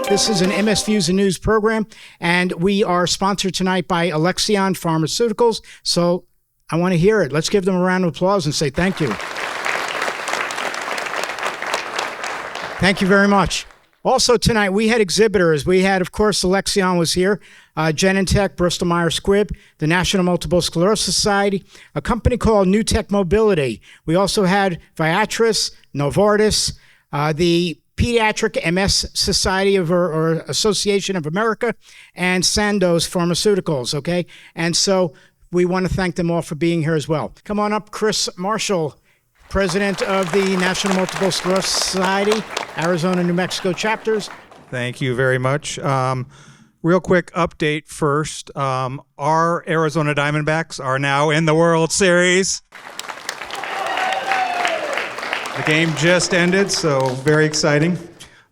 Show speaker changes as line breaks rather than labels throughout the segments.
This is an MS Views and News program, and we are sponsored tonight by Alexion Pharmaceuticals. So I want to hear it. Let's give them a round of applause and say thank you. Thank you very much. Also tonight, we had exhibitors. We had, of course, Alexion was here, Genentech, Bristol Myers Squibb, the National Multiple Sclerosis Society, a company called New Tech Mobility. We also had Viatris, Novartis, the Pediatric MS Society or Association of America, and Sandoz Pharmaceuticals, okay? And so we want to thank them all for being here as well. Come on up, Chris Marshall, President of the National Multiple Sclerosis Society, Arizona, New Mexico chapters.
Thank you very much. Real quick update first. Our Arizona Diamondbacks are now in the World Series. The game just ended, so very exciting.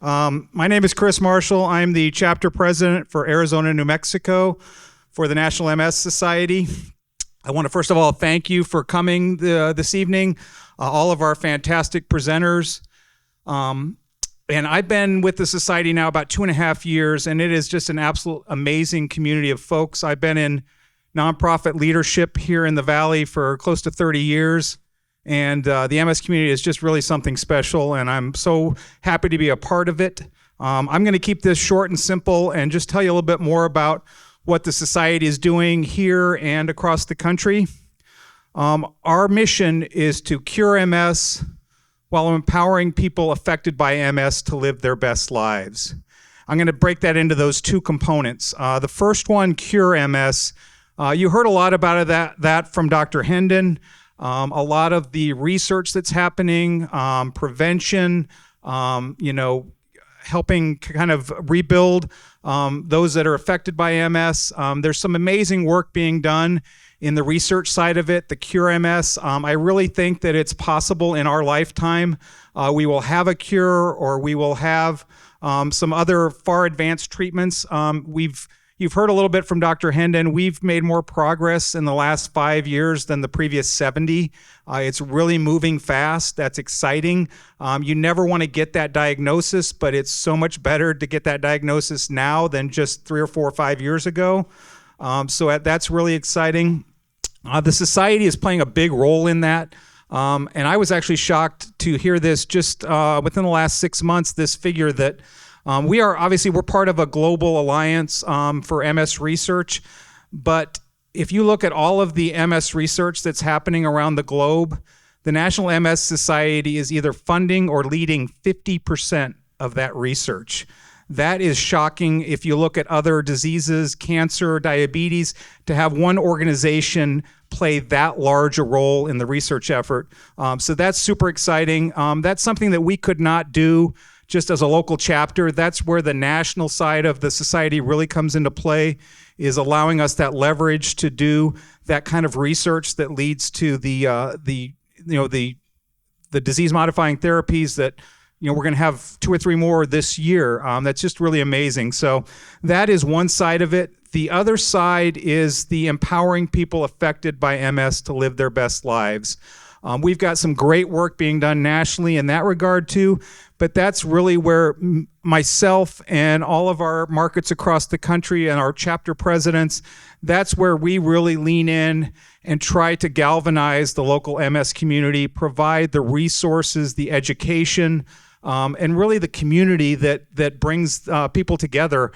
My name is Chris Marshall. I'm the chapter president for Arizona, New Mexico for the National MS Society. I want to first of all thank you for coming this evening, all of our fantastic presenters. And I've been with the society now about 2.5 years, and it is just an absolute amazing community of folks. I've been in nonprofit leadership here in the Valley for close to 30 years, and the MS community is just really something special, and I'm so happy to be a part of it. I'm going to keep this short and simple and just tell you a little bit more about what the society is doing here and across the country. Our mission is to cure MS while empowering people affected by MS to live their best lives. I'm going to break that into those two components. The first one, cure MS. You heard a lot about that from Dr. Hendon. A lot of the research that's happening, prevention, helping kind of rebuild those that are affected by MS. There's some amazing work being done in the research side of it, the cure MS. I really think that it's possible in our lifetime. We will have a cure, or we will have some other far advanced treatments. You've heard a little bit from Dr. Hendon. We've made more progress in the last 5 years than the previous 70. It's really moving fast. That's exciting. You never want to get that diagnosis, but it's so much better to get that diagnosis now than just 3 or 4 or 5 years ago. So that's really exciting. The society is playing a big role in that. And I was actually shocked to hear this just within the last 6 months, this figure that we're part of a global alliance for MS research. But if you look at all of the MS research that's happening around the globe, the National MS Society is either funding or leading 50% of that research. That is shocking if you look at other diseases, cancer, diabetes, to have one organization play that large a role in the research effort. So that's super exciting. That's something that we could not do just as a local chapter. That's where the national side of the society really comes into play, is allowing us that leverage to do that kind of research that leads to the disease-modifying therapies that we're going to have 2 or 3 more this year. That's just really amazing. So that is one side of it. The other side is the empowering people affected by MS to live their best lives. We've got some great work being done nationally in that regard too, but that's really where myself and all of our markets across the country and our chapter presidents, that's where we really lean in and try to galvanize the local MS community, provide the resources, the education, and really the community that brings people together.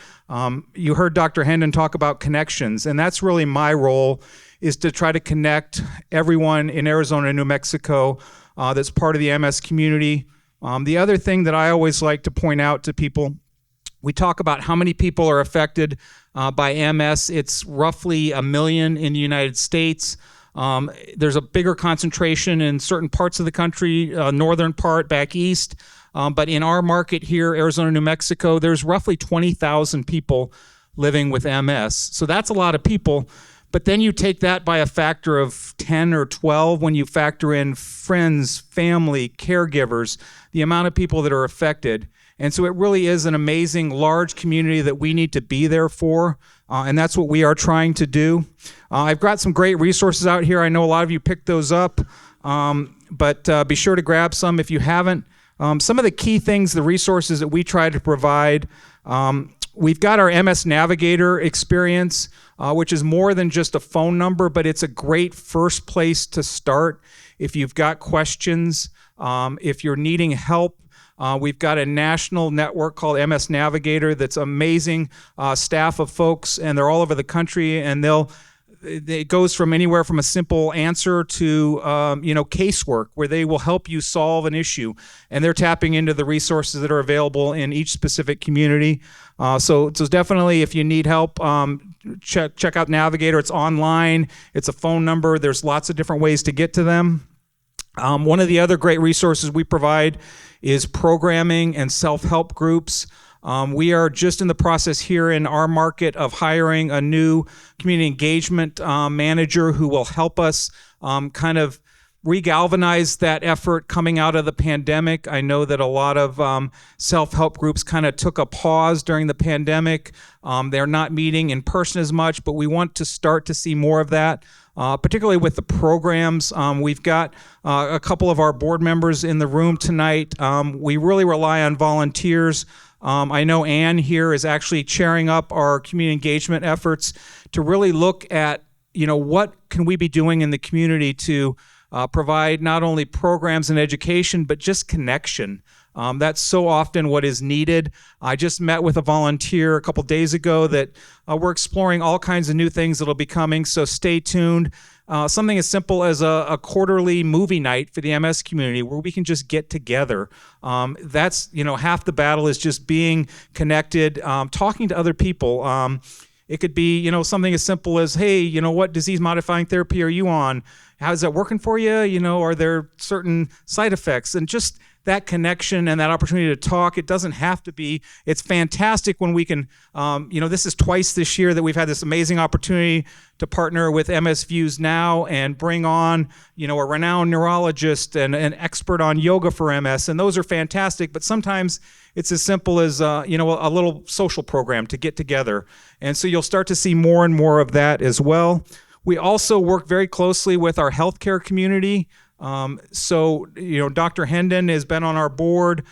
You heard Dr. Hendon talk about connections, and that's really my role, is to try to connect everyone in Arizona and New Mexico that's part of the MS community. The other thing that I always like to point out to people, we talk about how many people are affected by MS. It's roughly 1 million in the United States. There's a bigger concentration in certain parts of the country, northern part, back east. But in our market here, Arizona, New Mexico, there's roughly 20,000 people living with MS. So that's a lot of people. But then you take that by a factor of 10 or 12 when you factor in friends, family, caregivers, the amount of people that are affected. And so it really is an amazing, large community that we need to be there for. And that's what we are trying to do. I've got some great resources out here. I know a lot of you picked those up. But be sure to grab some if you haven't. Some of the key things, the resources that we try to provide, we've got our MS Navigator experience, which is more than just a phone number, but it's a great first place to start if you've got questions, if you're needing help. We've got a national network called MS Navigator that's amazing staff of folks, and they're all over the country, and it goes from anywhere from a simple answer to casework, where they will help you solve an issue, and they're tapping into the resources that are available in each specific community. So definitely, if you need help, check out Navigator. It's online. It's a phone number. There's lots of different ways to get to them. One of the other great resources we provide is programming and self-help groups. We are just in the process here in our market of hiring a new community engagement manager who will help us kind of re-galvanize that effort coming out of the pandemic. I know that a lot of self-help groups kind of took a pause during the pandemic. They're not meeting in person as much, but we want to start to see more of that. Particularly with the programs. We've got a couple of our board members in the room tonight. We really rely on volunteers. I know Ann here is actually chairing up our community engagement efforts to really look at, what can we be doing in the community to provide not only programs and education, but just connection. That's so often what is needed. I just met with a volunteer a couple days ago that we're exploring all kinds of new things that'll be coming, so stay tuned. Something as simple as a quarterly movie night for the MS community where we can just get together. That's, half the battle is just being connected, talking to other people. It could be, something as simple as, hey, what disease-modifying therapy are you on? How's that working for you? Are there certain side effects? And just that connection and that opportunity to talk. It doesn't have to be. It's fantastic when we can, this is twice this year that we've had this amazing opportunity to partner with MS Views Now and bring on, a renowned neurologist and an expert on yoga for MS. And those are fantastic, but sometimes it's as simple as, a little social program to get together. And so you'll start to see more and more of that as well. We also work very closely with our healthcare community. Dr. Hendon has been on our board.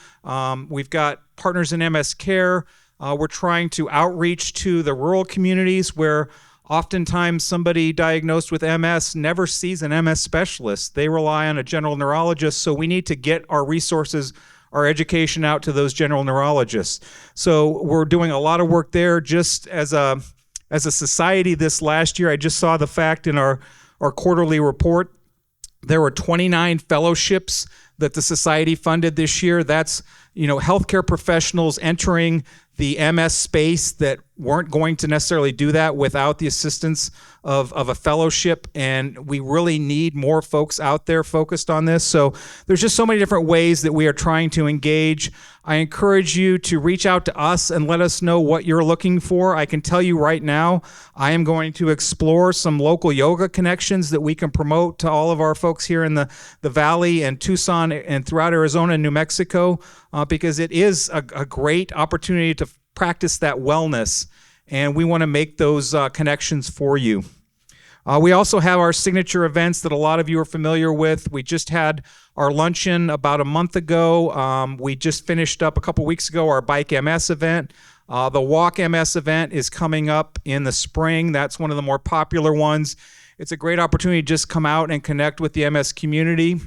We've got partners in MS Care. We're trying to outreach to the rural communities where oftentimes somebody diagnosed with MS never sees an MS specialist. They rely on a general neurologist, so we need to get our resources, our education out to those general neurologists. So we're doing a lot of work there. Just as a society this last year, I just saw the fact in our quarterly report, there were 29 fellowships that the society funded this year. That's, healthcare professionals entering the MS space that weren't going to necessarily do that without the assistance of a fellowship, and we really need more folks out there focused on this. So there's just so many different ways that we are trying to engage. I encourage you to reach out to us and let us know what you're looking for. I can tell you right now, I am going to explore some local yoga connections that we can promote to all of our folks here in the Valley and Tucson and throughout Arizona and New Mexico, because it is a great opportunity to practice that wellness, and we want to make those connections for you. We also have our signature events that a lot of you are familiar with. We just had our luncheon about a month ago. We just finished up a couple weeks ago our Bike MS event. The Walk MS event is coming up in the spring. That's one of the more popular ones. It's a great opportunity to just come out and connect with the MS community.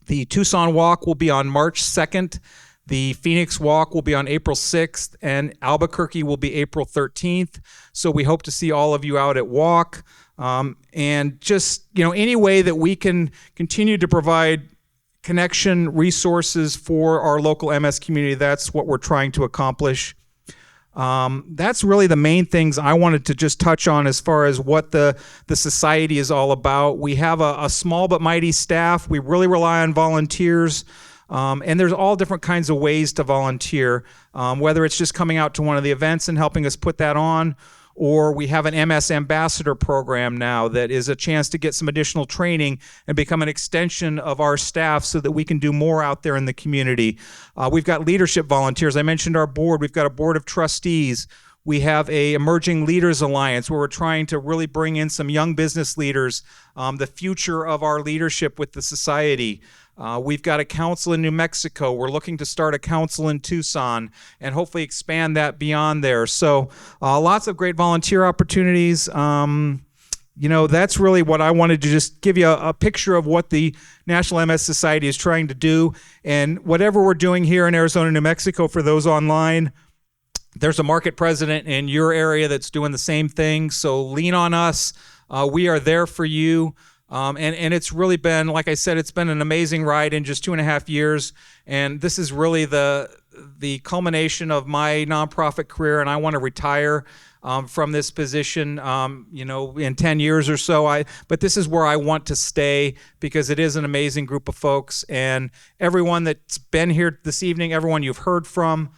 The Tucson Walk will be on March 2nd. The Phoenix Walk will be on April 6th, and Albuquerque will be April 13th. So we hope to see all of you out at Walk. And just, any way that we can continue to provide connection resources for our local MS community, that's what we're trying to accomplish. That's really the main things I wanted to just touch on as far as what the society is all about. We have a small but mighty staff. We really rely on volunteers. And there's all different kinds of ways to volunteer, whether it's just coming out to one of the events and helping us put that on, or we have an MS Ambassador program now that is a chance to get some additional training and become an extension of our staff so that we can do more out there in the community. We've got leadership volunteers. I mentioned our board. We've got a board of trustees. We have a Emerging Leaders Alliance where we're trying to really bring in some young business leaders, the future of our leadership with the society. We've got a council in New Mexico. We're looking to start a council in Tucson and hopefully expand that beyond there. So lots of great volunteer opportunities. That's really what I wanted to just give you a picture of what the National MS Society is trying to do. And whatever we're doing here in Arizona, New Mexico, for those online, there's a market president in your area that's doing the same thing. So lean on us. We are there for you. And it's really been, like I said, it's been an amazing ride in just 2.5 years. And this is really the culmination of my nonprofit career, and I want to retire from this position, in 10 years or so. But this is where I want to stay because it is an amazing group of folks. And everyone that's been here this evening, everyone you've heard from,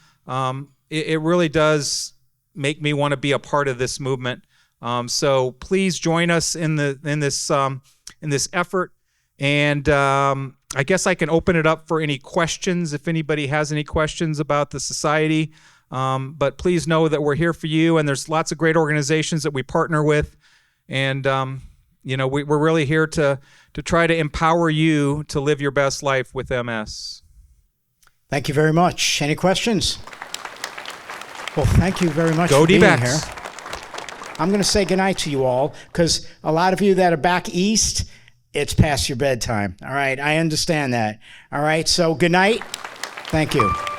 it really does make me want to be a part of this movement. So please join us in this effort. And I guess I can open it up for any questions if anybody has any questions about the society. But please know that we're here for you, and there's lots of great organizations that we partner with. And we're really here to try to empower you to live your best life with MS.
Thank you very much. Any questions? Well, thank you very much
Go
for being
D-backs.
here. I'm going to say goodnight to you all because a lot of you that are back east, it's past your bedtime. All right, I understand that. All right, so good night. Thank you.